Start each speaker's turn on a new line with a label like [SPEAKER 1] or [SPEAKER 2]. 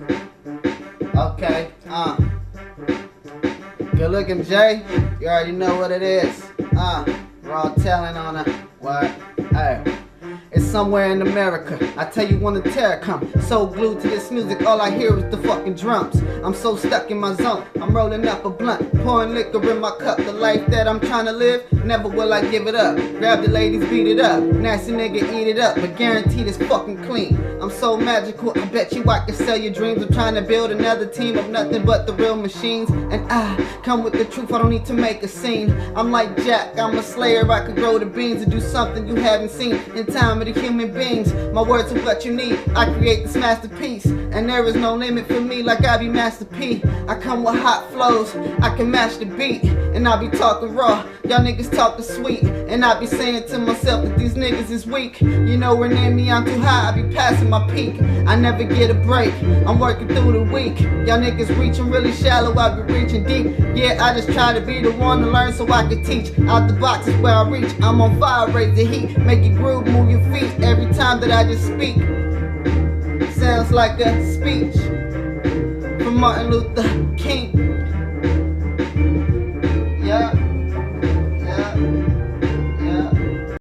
[SPEAKER 1] Okay, good looking Jay. You already know what it is. Raw talent on a what? Hey. It's somewhere in America. I tell you when the terror come. So glued to this music, all I hear is the fucking drums. I'm so stuck in my zone. I'm rolling up a blunt, pouring liquor in my cup. The life that I'm trying to live, never will I give it up. Grab the ladies, beat it up. Nasty nigga, eat it up, but guaranteed it's fucking clean. I'm so magical, I bet you I can sell your dreams. I'm trying to build another team of nothing but the real machines. And I come with the truth, I don't need to make a scene. I'm like Jack, I'm a slayer. I could grow the beans and do something you haven't seen in time of the human beings. My words are what you need. I create this masterpiece, and there is no limit for me like I be Master P. I come with hot flows, I can match the beat, and I be talking raw. Y'all niggas talking sweet, and I be saying to myself that these niggas is weak. You know where near me I'm too high, I be passing my peak. I never get a break, I'm working through the week. Y'all niggas reaching really shallow, I be reaching deep. Yeah, I just try to be the one to learn so I can teach. Out the box is where I reach, I'm on fire, raise the heat. Make you groove, move your feet every time that I just speak. Sounds like a speech from Martin Luther King.